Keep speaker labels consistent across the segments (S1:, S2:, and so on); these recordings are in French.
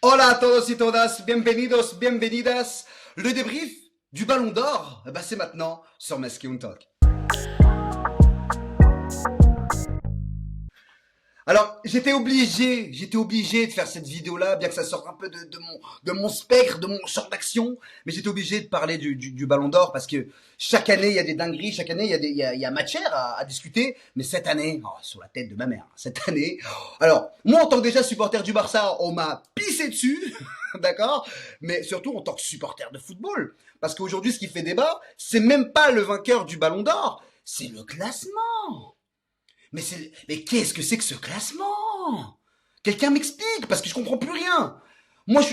S1: Hola a todos y todas, bienvenidos, bienvenidas. Le débrief du Ballon d'Or, c'est maintenant sur Mesquioun Talk. Alors, j'étais obligé de faire cette vidéo-là, bien que ça sorte un peu de mon spectre, de mon champ d'action, mais j'étais obligé de parler du Ballon d'Or parce que chaque année, il y a des dingueries, chaque année, il y a matière à discuter, mais cette année, sur la tête de ma mère, cette année, alors, moi, en tant que déjà supporter du Barça, on m'a pissé dessus, d'accord, mais surtout en tant que supporter de football, parce qu'aujourd'hui, ce qui fait débat, c'est même pas le vainqueur du Ballon d'Or, c'est le classement. Mais qu'est-ce que c'est que ce classement? Quelqu'un m'explique, parce que je comprends plus rien. Moi,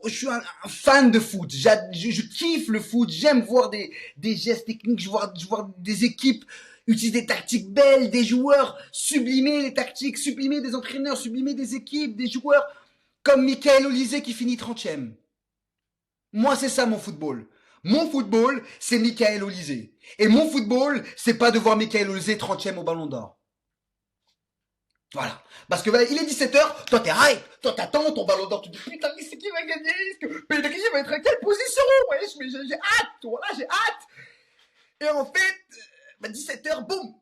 S1: je suis un fan de foot. Je kiffe le foot. J'aime voir des gestes techniques. Je vois des équipes utiliser des tactiques belles, des joueurs sublimer les tactiques, sublimer des entraîneurs, sublimer des équipes, des joueurs comme Michael Olise qui finit 30e. Moi, c'est ça mon football. Mon football, c'est Michael Olise. Et mon football, c'est pas de voir Michael Olise 30e au Ballon d'Or. Voilà. Parce que il est 17h, toi t'es hype, toi t'attends ton ballon d'or, tu te dis putain, qui c'est qui va gagner? Est-ce que Pedri va être à quelle position? Wesh, mais j'ai hâte, voilà, j'ai hâte. Et en fait, 17h, boum,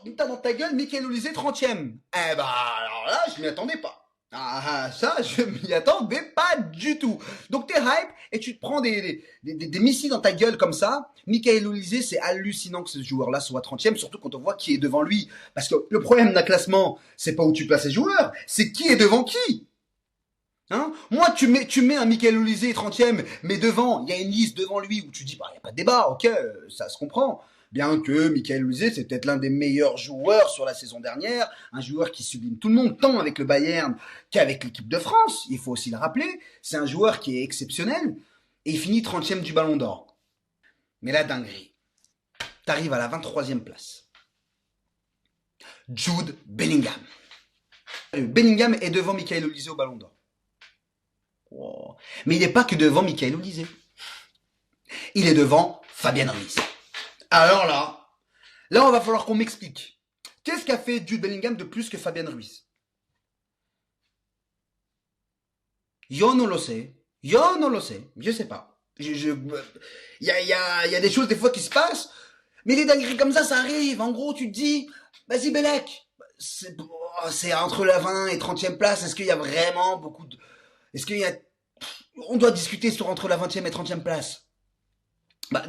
S1: putain dans ta gueule, Michael Olise 30e. Eh bah alors là, je m'y attendais pas. Ça, je m'y attendais pas du tout. Donc t'es hype et tu te prends des missiles dans ta gueule comme ça. Michael Olise, c'est hallucinant que ce joueur-là soit 30e, surtout quand on voit qui est devant lui. Parce que le problème d'un classement, c'est pas où tu places les joueurs, c'est qui est devant qui. Hein, moi, tu mets un Michael Olise 30e, mais devant, il y a une liste devant lui où tu dis, il n'y a pas de débat, ok, ça se comprend. Bien que Michael Olise, c'est peut-être l'un des meilleurs joueurs sur la saison dernière, un joueur qui sublime tout le monde, tant avec le Bayern qu'avec l'équipe de France, il faut aussi le rappeler. C'est un joueur qui est exceptionnel, et il finit 30e du Ballon d'Or. Mais la dinguerie, t'arrives à la 23e place. Jude Bellingham. Bellingham est devant Michael Olise au Ballon d'Or. Wow. Mais il n'est pas que devant Michael Olise. Il est devant Fabian Ruiz. Alors là, on va falloir qu'on m'explique. Qu'est-ce qu'a fait Jude Bellingham de plus que Fabian Ruiz? Yo no lo sé. Yo no lo sé. Je sais pas. Il y a des choses des fois qui se passent, mais les dingueries comme ça arrive. En gros, tu te dis, vas-y Belek, c'est entre la 20 et 30e place. Est-ce qu'il y a vraiment beaucoup de... Est-ce qu'il y a... On doit discuter sur entre la 20e et 30e place.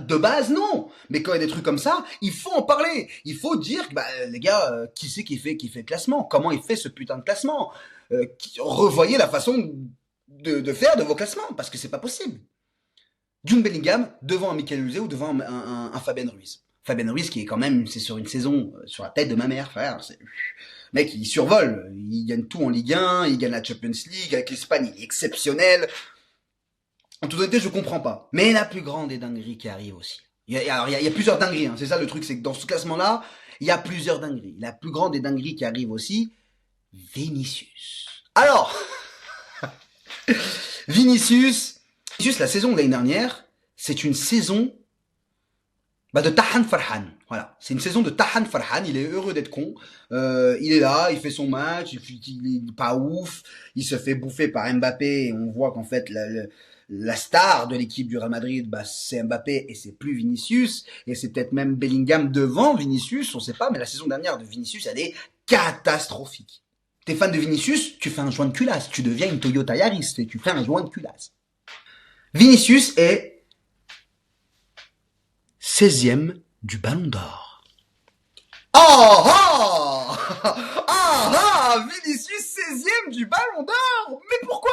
S1: De base, non. Mais quand il y a des trucs comme ça, il faut en parler. Il faut dire que, les gars, qui c'est qui fait le classement? Comment il fait ce putain de classement? Revoyez la façon de faire de vos classements, parce que c'est pas possible. Jude Bellingham devant un Michael Olise ou devant un Fabian Ruiz. Fabian Ruiz qui est quand même, c'est sur une saison, sur la tête de ma mère, frère. Mec, il survole. Il gagne tout en Ligue 1, il gagne la Champions League. Avec l'Espagne, il est exceptionnel. En toute honnêteté, je comprends pas. Mais la plus grande des dingueries qui arrive aussi. Il y a plusieurs dingueries, hein. C'est ça le truc, c'est que dans ce classement-là, il y a plusieurs dingueries. La plus grande des dingueries qui arrive aussi, Vinicius. Alors, Vinicius, la saison de l'année dernière, c'est une saison de Tahan Farhan. Voilà, c'est une saison de Tahan Farhan. Il est heureux d'être con. Il est là, il fait son match, il est pas ouf. Il se fait bouffer par Mbappé. Et on voit qu'en fait, la star de l'équipe du Real Madrid, c'est Mbappé et c'est plus Vinicius. Et c'est peut-être même Bellingham devant Vinicius, on sait pas. Mais la saison dernière de Vinicius, elle est catastrophique. T'es fan de Vinicius, tu fais un joint de culasse. Tu deviens une Toyota Yaris et tu fais un joint de culasse. Vinicius est 16e du Ballon d'Or. Oh oh Vinicius 16e du Ballon d'Or. Mais pourquoi?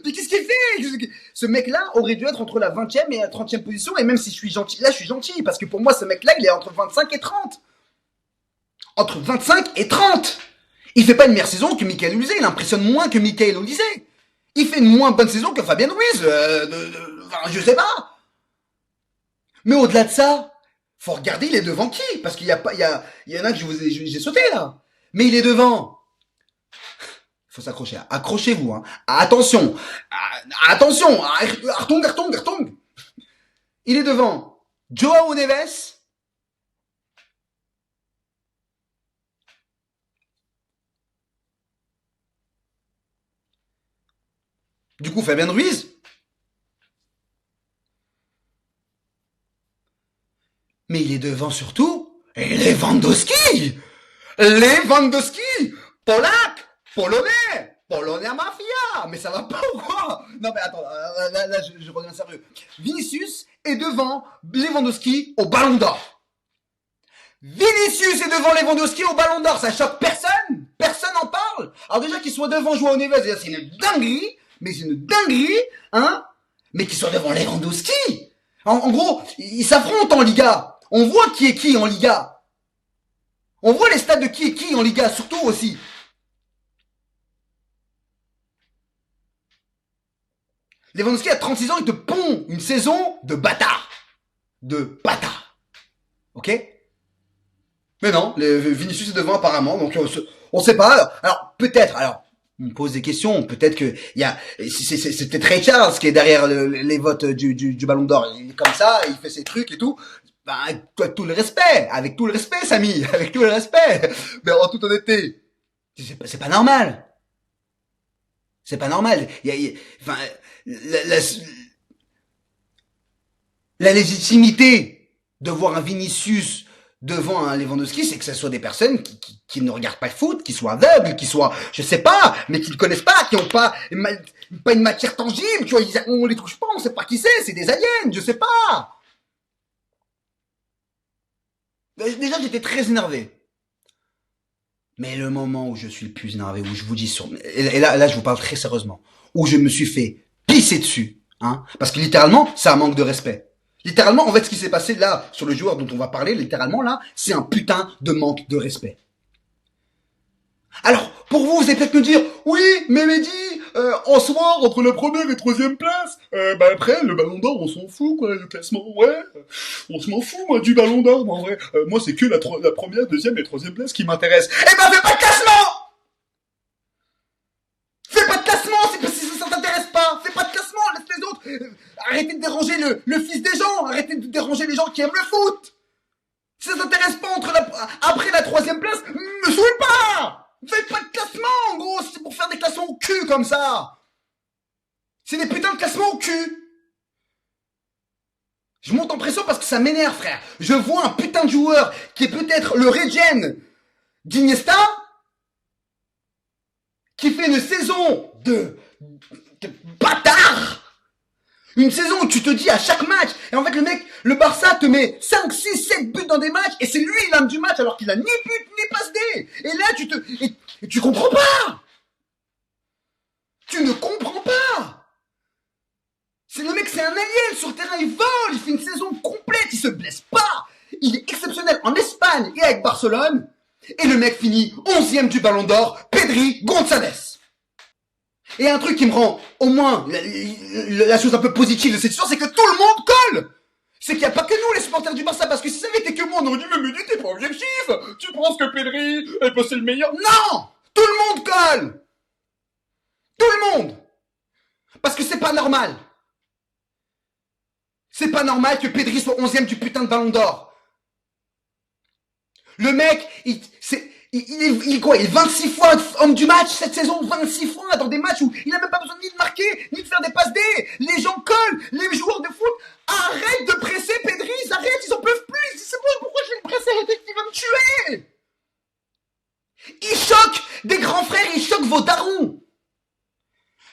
S1: Mais qu'est-ce qu'il fait? Ce mec-là aurait dû être entre la 20e et la 30e position. Et même si je suis gentil, là je suis gentil, parce que pour moi ce mec-là il est entre 25 et 30. Entre 25 et 30. Il fait pas une meilleure saison que Michael Olise. Il impressionne moins que Michael Olise. Il fait une moins bonne saison que Fabien Ruiz. Je sais pas. Mais au-delà de ça, faut regarder, il est devant qui? Parce qu'il y a pas, il y en a que j'ai sauté là. Mais il est devant. Faut s'accrocher. Accrochez-vous, hein. Attention. Attention. Artung. Il est devant Joao Neves. Du coup, Fabien Ruiz. Mais il est devant surtout Lewandowski. Lewandowski, Polak, Polonais à mafia. Mais ça va pas ou quoi? Non mais attends, là, je reviens sérieux. Vinicius est devant Lewandowski au Ballon d'Or. Vinicius est devant Lewandowski au Ballon d'Or, ça choque personne. Personne n'en parle. Alors déjà qu'il soit devant Joao Neves, c'est une dinguerie, mais c'est une dinguerie, hein. Mais qu'il soit devant Lewandowski. En gros, ils s'affrontent en Liga. On voit qui est qui en Liga. On voit les stats de qui est qui en Liga, surtout aussi. Lewandowski à 36 ans, il te pond une saison de bâtard. De bâtard. Ok? Mais non, Vinicius est devant apparemment, donc on sait pas. Alors peut-être, on me pose des questions, peut-être que c'est peut-être Ray Charles qui est derrière les votes du Ballon d'Or. Il est comme ça, il fait ses trucs et tout. Ben, avec tout le respect, Samy, avec tout le respect. Mais en toute honnêteté, c'est pas normal. C'est pas normal. Enfin, la légitimité de voir un Vinicius devant un Lewandowski, c'est que ce soit des personnes qui ne regardent pas le foot, qui soient aveugles, qui soient, je sais pas, mais qui ne connaissent pas, qui n'ont pas une matière tangible, tu vois, on les touche pas, on sait pas qui c'est des aliens, je sais pas. Déjà, j'étais très énervé. Mais le moment où je suis le plus énervé, où je vous dis et là, je vous parle très sérieusement, où je me suis fait pisser dessus, hein, parce que littéralement, c'est un manque de respect. Littéralement, en fait, ce qui s'est passé là, sur le joueur dont on va parler, littéralement là, c'est un putain de manque de respect. Alors, pour vous allez peut-être me dire, oui, mais Mehdi, en soi, entre la première et troisième place, après, le Ballon d'Or, on s'en fout, quoi, le classement, ouais, on s'en fout, moi, du Ballon d'Or, mais en vrai, moi, c'est que la première, deuxième et troisième place qui m'intéresse. Eh ben, fais pas de classement! Fais pas de classement, si ça t'intéresse pas, fais pas de classement, laisse les autres, arrêtez de déranger le fils des gens, arrêtez de déranger les gens qui aiment le foot! Si ça t'intéresse pas après la troisième place, me saoule pas! Faites pas de classement, en gros, c'est pour faire des classements au cul comme ça. C'est des putains de classements au cul. Je monte en pression parce que ça m'énerve, frère. Je vois un putain de joueur qui est peut-être le regen d'Iniesta, qui fait une saison de bâtard. Une saison où tu te dis à chaque match, et en fait le Barça te met 5, 6, 7 buts dans des matchs, et c'est lui l'âme du match alors qu'il a ni but ni passe D. Et là et tu comprends pas. Tu ne comprends pas. Le mec, c'est un alien sur le terrain, il vole, il fait une saison complète, il se blesse pas. Il est exceptionnel en Espagne et avec Barcelone. Et le mec finit 11e du Ballon d'Or, Pedri González. Et un truc qui me rend au moins la chose un peu positive de cette histoire, c'est que tout le monde colle. C'est qu'il n'y a pas que nous les supporters du Barça, parce que si ça avait été que moi, on aurait dit, mais t'es pas objectif. Tu penses que Pedri, c'est le meilleur? Non! Tout le monde colle! Tout le monde! Parce que c'est pas normal. C'est pas normal que Pedri soit 11e du putain de Ballon d'Or. Le mec, il est quoi? Il est 26 fois homme du match cette saison, 26 fois dans des matchs où il a même pas besoin ni de marquer, ni de faire des passes D. Les gens collent, les joueurs de foot arrêtent de presser Pedri, ils arrêtent, ils en peuvent plus. Ils disent, c'est bon, pourquoi je vais le presser? Il va me tuer. Il choque des grands frères, il choque vos darons.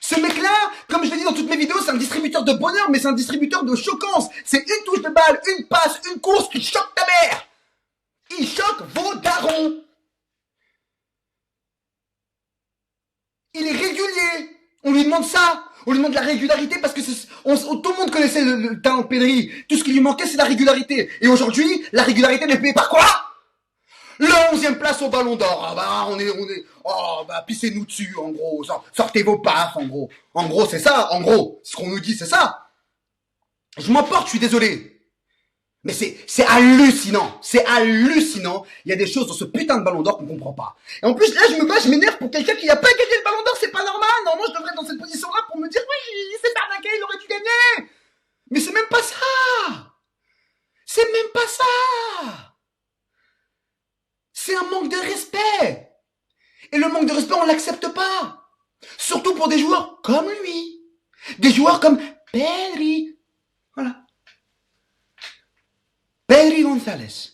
S1: Ce mec-là, comme je l'ai dit dans toutes mes vidéos, c'est un distributeur de bonheur, mais c'est un distributeur de choquance. C'est une touche de balle, une passe, une course qui choque ta mère. Il choque vos darons. Il est régulier. On lui demande ça. On lui demande la régularité parce que tout le monde connaissait le talent de Pedri. Tout ce qui lui manquait, c'est la régularité. Et aujourd'hui, la régularité elle est payée par quoi? La 11e place au Ballon d'Or. Pissez-nous dessus, en gros. Sortez vos pafs, en gros. En gros, c'est ça. En gros, ce qu'on nous dit, c'est ça. Je m'emporte, je suis désolé. Mais c'est hallucinant. C'est hallucinant. Il y a des choses dans ce putain de Ballon d'Or qu'on comprend pas. Et en plus, là, je m'énerve pour quelqu'un qui n'a pas gagné le Ballon d'Or. C'est pas normal. Normalement, je devrais être dans cette position-là pour me dire, oui, il s'est fait arnaquer, il aurait dû gagner. Mais c'est même pas ça. C'est même pas ça. C'est un manque de respect. Et le manque de respect, on l'accepte pas. Surtout pour des joueurs comme lui. Des joueurs comme Pedri. Voilà. Pedri González.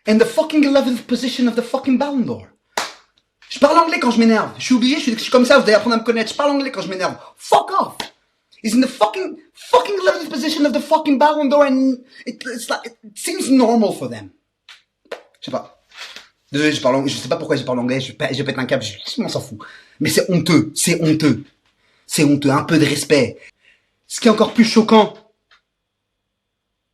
S1: And the fucking 11th position of the fucking Ballon d'Or. Je parle anglais quand je m'énerve. Je suis obligé, je suis comme ça, vous allez apprendre à me connaître. Je parle anglais quand je m'énerve. Fuck off. He's in the fucking 11th position of the fucking Ballon d'Or and it seems normal for them. Je sais pas. Désolé, je sais pas pourquoi j'ai parlé anglais, je pète un câble, je m'en s'en fous. Mais c'est honteux, c'est honteux. C'est honteux, un peu de respect. Ce qui est encore plus choquant,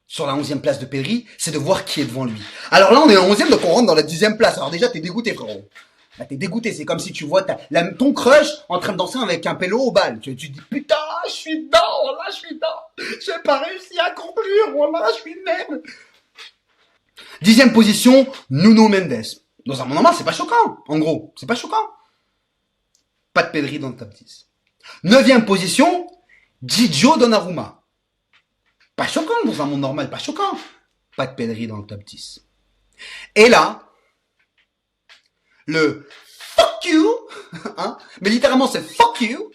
S1: sur la 11e place de Pedri, c'est de voir qui est devant lui. Alors là, on est en 11e, donc on rentre dans la 10e place. Alors déjà, t'es dégoûté, frérot. Là, t'es dégoûté, c'est comme si tu vois ton crush en train de danser avec un pélo au bal. Tu te dis, putain, je suis dedans, là, je suis dedans. J'ai pas réussi à conclure, voilà, je suis une merde. 10e position, Nuno Mendes. Dans un monde normal, c'est pas choquant. En gros, c'est pas choquant. Pas de Pedri dans le top 10. 9e position, Gigio Donnarumma. Pas choquant dans un monde normal, pas choquant. Pas de Pedri dans le top 10. Et là, le fuck you, hein, mais littéralement c'est fuck you,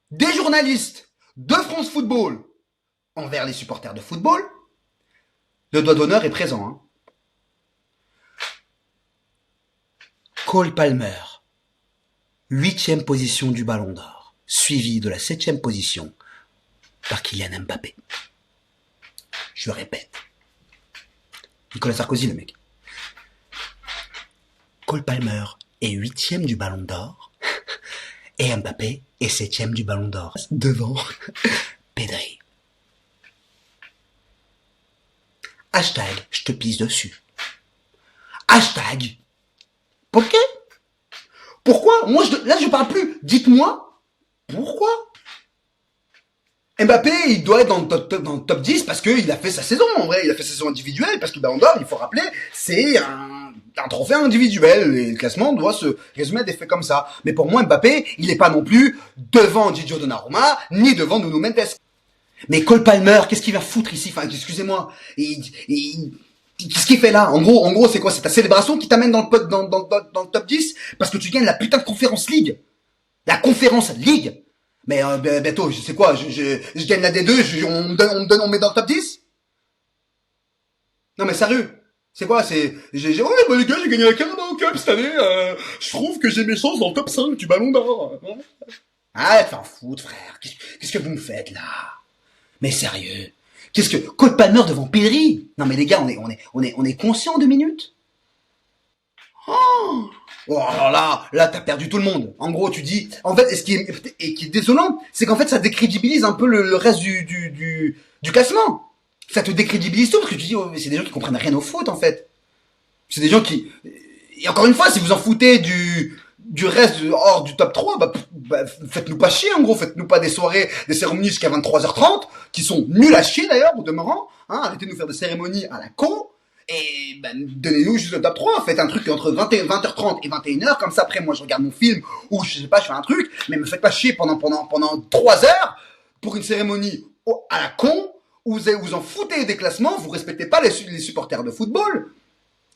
S1: des journalistes de France Football envers les supporters de football, le doigt d'honneur est présent. Hein. Cole Palmer, 8e position du Ballon d'Or, suivi de la 7e position par Kylian Mbappé. Je le répète. Nicolas Sarkozy, le mec. Cole Palmer est 8e du Ballon d'Or et Mbappé est 7e du Ballon d'Or devant Pedri. Hashtag, je te pisse dessus. Hashtag, ok. Pourquoi? Moi, là, je parle plus. Dites-moi, pourquoi? Mbappé, il doit être dans le top 10 parce qu'il a fait sa saison, en vrai. Il a fait sa saison individuelle parce que Ballon d'Or, il faut rappeler, c'est un trophée individuel. Et le classement doit se résumer à des faits comme ça. Mais pour moi, Mbappé, il n'est pas non plus devant Gigio Donnarumma, ni devant Nuno Mendes. Mais Cole Palmer, qu'est-ce qu'il va foutre ici? Enfin, excusez-moi. Qu'est-ce qu'il fait là? En gros, c'est quoi? C'est ta célébration qui t'amène dans le top 10 parce que tu gagnes la putain de Conference League. La Conference League. Mais bientôt, je sais quoi, je gagne la D2, on me met dans le top 10? Non mais sérieux, c'est quoi? Ouais, bah les gars, j'ai gagné la Carabao Cup cette année, je trouve que j'ai mes chances dans le top 5 du Ballon d'Or. Arrête, t'en foutre, frère, qu'est-ce que vous me faites là? Mais sérieux, qu'est-ce que... Cole Palmer devant Pedri? Non mais les gars, on est conscient 2 minutes? Oh là, t'as perdu tout le monde. En gros, tu dis, en fait, ce qui est désolant, c'est qu'en fait, ça décrédibilise un peu le reste du classement. Ça te décrédibilise tout parce que tu dis, oh, c'est des gens qui comprennent rien au foot, en fait. C'est des gens qui, et encore une fois, si vous en foutez du reste hors du top 3, bah faites-nous pas chier, en gros, faites-nous pas des soirées, des cérémonies jusqu'à 23h30, qui sont nulles à chier d'ailleurs, au demeurant, hein, arrêtez de nous faire des cérémonies à la con. Et donnez-nous juste le top 3, faites un truc entre 20h30 et 21h, comme ça après moi je regarde mon film, ou je sais pas, je fais un truc, mais me faites pas chier pendant 3 heures pour une cérémonie à la con, où vous en foutez des classements, vous respectez pas les supporters de football.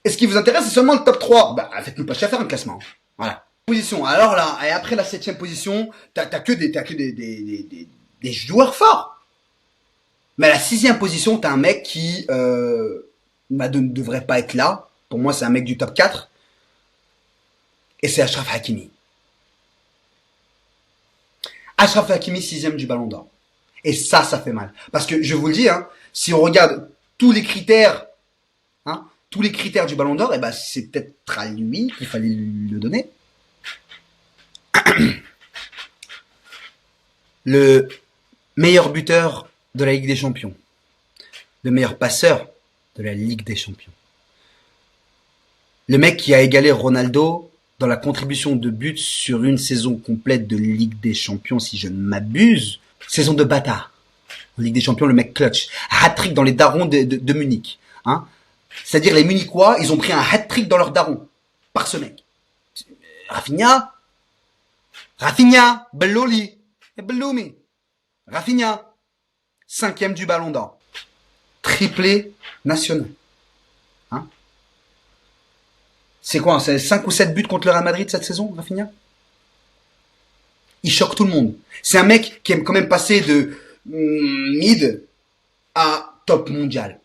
S1: Et ce qui vous intéresse, c'est seulement le top 3. Bah, faites-nous pas chier à faire un classement. Voilà. Position. Alors là, et après la 7e position, t'as que des joueurs forts. Mais à la 6e position, t'as un mec qui, ne devrait pas être là. Pour moi, c'est un mec du top 4. Et c'est Achraf Hakimi. Achraf Hakimi, 6e du Ballon d'Or. Et ça fait mal. Parce que, je vous le dis, hein, si on regarde tous les critères du Ballon d'Or, c'est peut-être à lui qu'il fallait le donner. Le meilleur buteur de la Ligue des Champions. Le meilleur passeur de la Ligue des Champions. Le mec qui a égalé Ronaldo dans la contribution de buts sur une saison complète de Ligue des Champions, si je ne m'abuse. Saison de bâtard. En Ligue des Champions, le mec clutch. Hat-trick dans les darons de Munich. Hein. C'est-à-dire les Munichois, ils ont pris un hat-trick dans leurs darons. Par ce mec. Rafinha, Belloli, Belloumi. Rafinha, 5e du Ballon d'Or. Triplé national. Hein? C'est quoi? C'est 5 ou 7 buts contre le Real Madrid cette saison, Rafinha? Il choque tout le monde. C'est un mec qui est quand même passé de mid à top mondial.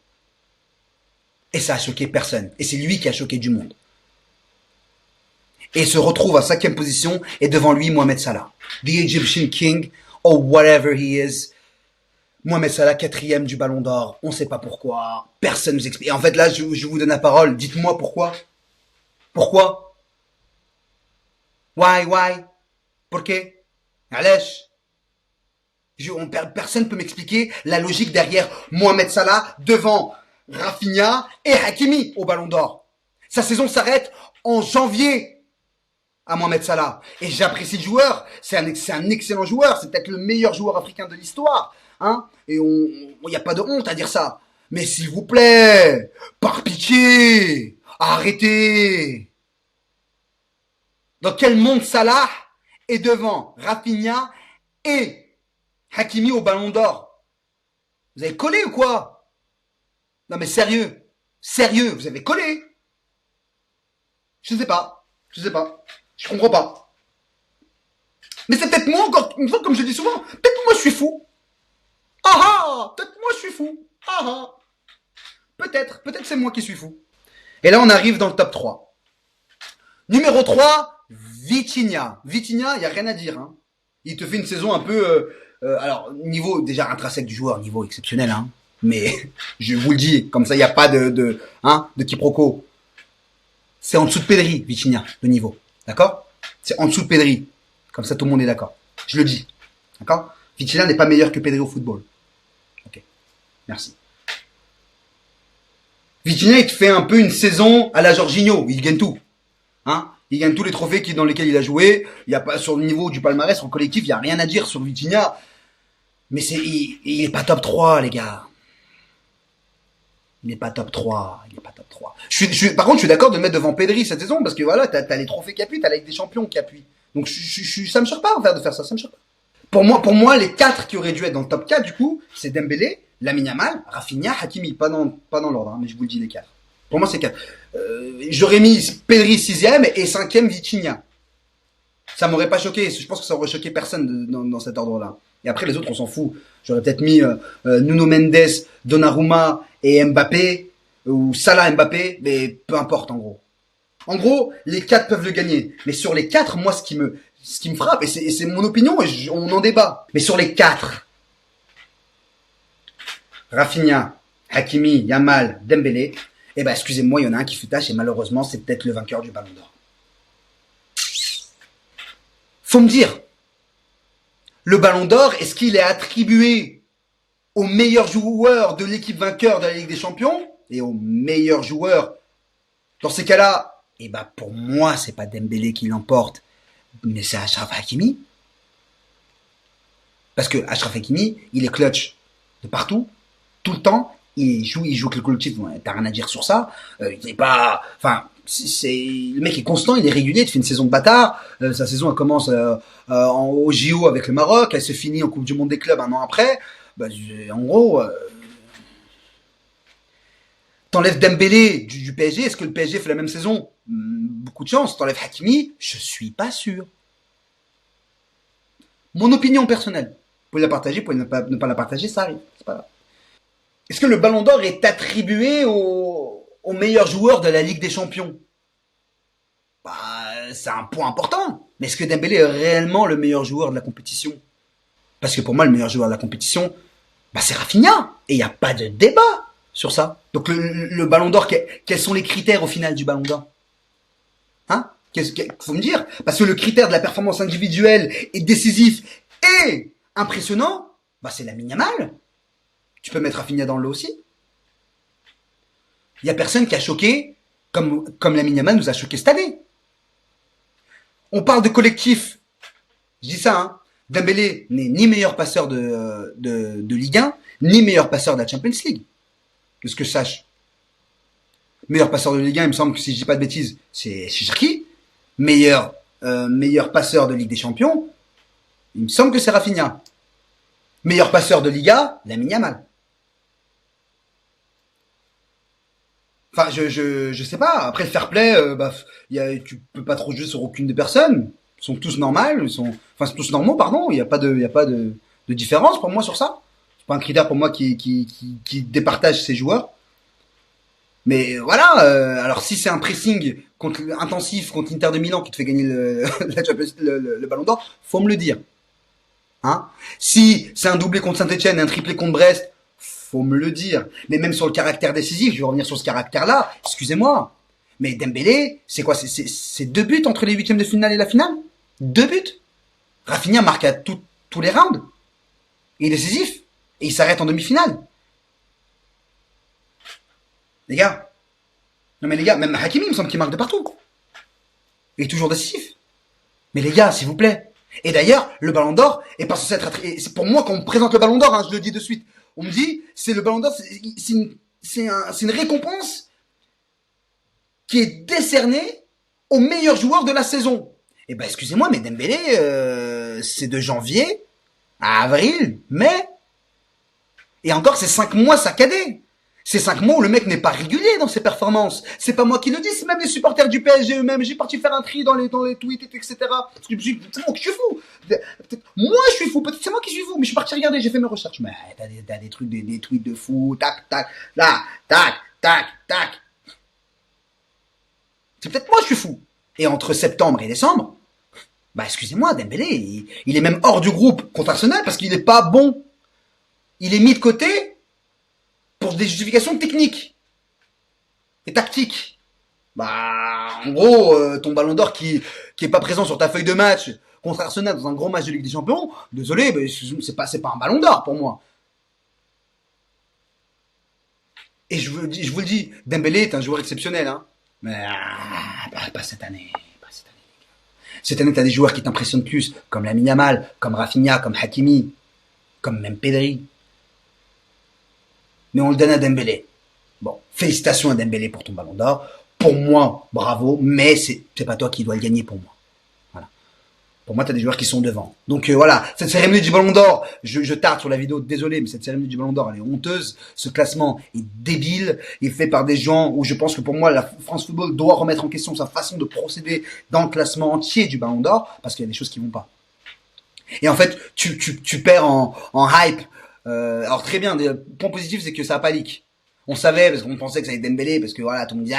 S1: Et ça a choqué personne. Et c'est lui qui a choqué du monde. Et se retrouve à 5e position et devant lui Mohamed Salah. The Egyptian King, or whatever he is. Mohamed Salah, 4e du Ballon d'Or. On sait pas pourquoi. Personne nous explique. Et en fait, là, je vous donne la parole. Dites-moi pourquoi. Pourquoi? Why? Pourquoi? Allèche. Personne peut m'expliquer la logique derrière Mohamed Salah devant Rafinha et Hakimi au Ballon d'Or. Sa saison s'arrête en janvier à Mohamed Salah. Et j'apprécie le joueur. C'est un excellent joueur. C'est peut-être le meilleur joueur africain de l'histoire. Hein? Et il n'y a pas de honte à dire ça. Mais s'il vous plaît, par pitié, arrêtez. Dans quel monde Salah est devant Rafinha et Hakimi au Ballon d'Or? Vous avez collé ou quoi? Non mais sérieux, vous avez collé? Je sais pas, je comprends pas. Mais c'est peut-être moi encore une fois, comme je dis souvent, peut-être moi je suis fou. Peut-être moi je suis fou. Peut-être c'est moi qui suis fou. Et là on arrive dans le top 3. Numéro 3, Vitinha. Vitinha, il n'y a rien à dire. Hein. Il te fait une saison un peu... alors, niveau déjà intrinsèque du joueur, niveau exceptionnel. Hein. Mais je vous le dis, comme ça, il n'y a pas de quiproquo. C'est en dessous de Pedri, Vitinha, le niveau. D'accord? C'est en dessous de Pedri. Comme ça, tout le monde est d'accord. Je le dis. D'accord? Vitinha n'est pas meilleur que Pedri au football. Ok. Merci. Vitinha, il te fait un peu une saison à la Jorginho. Il gagne tout. Hein? Il gagne tous les trophées dans lesquels il a joué. Il y a pas, sur le niveau du palmarès, en collectif, il y a rien à dire sur Vitinha. Mais il est pas top 3, les gars. Il est pas top 3. Par contre, je suis d'accord de le mettre devant Pedri cette saison, parce que voilà, t'as les trophées qui appuient, t'as la Ligue des Champions qui appuie. Donc, ça me choque pas de faire ça, ça me choque pas. Pour moi, les 4 qui auraient dû être dans le top 4, du coup, c'est Dembélé, Lamine Yamal, Rafinha, Hakimi. Pas dans l'ordre, hein, mais je vous le dis, les 4. Pour moi, c'est 4. J'aurais mis Pedri 6e et 5e Vitinha. Ça m'aurait pas choqué. Je pense que ça aurait choqué personne dans cet ordre-là. Et après, les autres, on s'en fout. J'aurais peut-être mis Nuno Mendes, Donnarumma et Mbappé, ou Salah Mbappé, mais peu importe, en gros. En gros, les 4 peuvent le gagner. Mais sur les 4, moi, ce qui me frappe, et c'est mon opinion, et on en débat. Mais sur les 4, Rafinha, Hakimi, Yamal, Dembélé, eh ben, excusez-moi, il y en a un qui fait tâche, et malheureusement, c'est peut-être le vainqueur du Ballon d'Or. Faut me dire, le Ballon d'Or, est-ce qu'il est attribué au meilleur joueur de l'équipe vainqueur de la Ligue des Champions et au meilleur joueur? Dans ces cas-là, eh ben, pour moi, c'est pas Dembélé qui l'emporte, mais c'est Achraf Hakimi. Parce que Achraf Hakimi, il est clutch de partout, tout le temps. Il joue avec le collectif. T'as rien à dire sur ça. Il est pas, enfin, le mec est constant, il est régulier. Il fait une saison de bâtard. Sa saison, elle commence au JO avec le Maroc. Elle se finit en Coupe du Monde des clubs un an après. Bah, en gros, t'enlèves Dembélé du PSG. Est-ce que le PSG fait la même saison? Beaucoup de chance. T'enlèves Hakimi, je suis pas sûr. Mon opinion personnelle. Vous pouvez la partager, vous pouvez ne pas la partager, ça arrive. C'est pas grave. Est-ce que le Ballon d'Or est attribué au meilleur joueur de la Ligue des Champions? Bah, c'est un point important. Mais est-ce que Dembélé est réellement le meilleur joueur de la compétition? Parce que pour moi, le meilleur joueur de la compétition, bah, c'est Rafinha. Et il n'y a pas de débat sur ça. Donc le Ballon d'Or, quels sont les critères au final du Ballon d'Or? Hein? Faut me dire. Parce que le critère de la performance individuelle est décisif et impressionnant, bah, c'est Lamine Yamal. Tu peux mettre Rafinha dans le lot aussi. Il y a personne qui a choqué comme Lamine Yamal nous a choqué cette année. On parle de collectif. Je dis ça, hein. Dembélé n'est ni meilleur passeur de Ligue 1, ni meilleur passeur de la Champions League. De ce que je sache. Meilleur passeur de Ligue 1, il me semble que si je dis pas de bêtises, c'est Cherki. Meilleur passeur de Ligue des Champions, il me semble que c'est Rafinha. Meilleur passeur de Liga, Lamine Yamal. Enfin, je sais pas. Après le fair play, tu peux pas trop jouer sur aucune des personnes. Ils sont tous normales. Enfin, c'est tous normaux, pardon. Il y a pas de différence pour moi sur ça. C'est pas un critère pour moi qui départage ces joueurs. Mais voilà, alors si c'est un pressing intensif contre l'Inter de Milan qui te fait gagner le Ballon d'Or, faut me le dire. Hein, si c'est un doublé contre Saint-Etienne et un triplé contre Brest, faut me le dire. Mais même sur le caractère décisif, je vais revenir sur ce caractère-là, excusez-moi. Mais Dembélé, c'est quoi? C'est 2 buts entre les huitièmes de finale et la finale? 2 buts? Rafinha marque à tous les rounds. Il est décisif. Et il s'arrête en demi-finale. Les gars. Non mais les gars, même Hakimi, il me semble qu'il marque de partout. Il est toujours décisif. Mais les gars, s'il vous plaît. Et d'ailleurs, le Ballon d'Or est pas censé être... C'est pour moi, quand on me présente le Ballon d'Or, hein, je le dis de suite, on me dit, c'est le Ballon d'Or, c'est une récompense qui est décernée au meilleur joueur de la saison. Eh ben, excusez-moi, mais Dembélé, c'est de janvier à avril, mai. Et encore, c'est 5 mois saccadés. C'est 5 mois où le mec n'est pas régulier dans ses performances. C'est pas moi qui le dis, c'est même les supporters du PSG eux-mêmes. J'ai parti faire un tri dans les tweets, etc. C'est moi qui suis fou. Moi, je suis fou. Peut-être c'est moi qui suis fou, mais je suis parti regarder, j'ai fait mes recherches. Mais t'as des trucs, des tweets de fou. Tac, tac, là, tac, tac, tac. C'est peut-être moi, je suis fou. Et entre septembre et décembre, bah, excusez-moi, Dembélé, il est même hors du groupe contre Arsenal parce qu'il est pas bon. Il est mis de côté pour des justifications techniques et tactiques. Bah, en gros, ton Ballon d'Or qui est pas présent sur ta feuille de match contre Arsenal dans un gros match de Ligue des Champions, désolé, mais c'est pas un Ballon d'Or pour moi. Et je vous le dis, Dembélé est un joueur exceptionnel, hein. Mais pas cette année. Cette année, t'as des joueurs qui t'impressionnent plus, comme Lamine Yamal, comme Rafinha, comme Hakimi, comme même Pedri. Mais on le donne à Dembélé. Bon, félicitations à Dembélé pour ton Ballon d'Or. Pour moi, bravo, mais c'est pas toi qui dois le gagner pour moi. Voilà. Pour moi, t'as des joueurs qui sont devant. Donc voilà, cette cérémonie du Ballon d'Or, je tarde sur la vidéo, désolé, mais cette cérémonie du Ballon d'Or, elle est honteuse. Ce classement est débile. Il est fait par des gens où je pense que pour moi, la France Football doit remettre en question sa façon de procéder dans le classement entier du Ballon d'Or, parce qu'il y a des choses qui vont pas. Et en fait, tu perds en hype. Alors très bien, le point positif, c'est que ça a pas leak. On savait, parce qu'on pensait que ça allait être Dembélé, parce que voilà, tout le monde disait,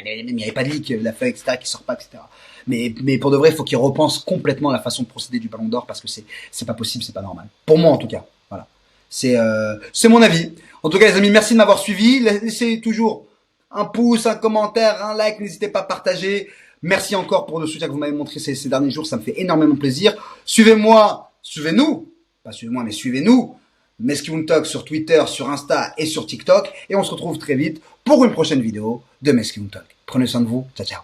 S1: mais il n'y avait pas de leak, la feuille, etc., qui sort pas, etc. Mais pour de vrai, il faut qu'il repense complètement la façon de procéder du Ballon d'Or, parce que c'est pas possible, c'est pas normal. Pour moi, en tout cas. Voilà. C'est mon avis. En tout cas, les amis, merci de m'avoir suivi. Laissez toujours un pouce, un commentaire, un like, n'hésitez pas à partager. Merci encore pour le soutien que vous m'avez montré ces derniers jours, ça me fait énormément plaisir. Suivez-moi, suivez-nous, pas suivez-moi, mais suivez-nous. Meskiwoon Talk sur Twitter, sur Insta et sur TikTok. Et on se retrouve très vite pour une prochaine vidéo de Meskiwoon Talk. Prenez soin de vous. Ciao, ciao.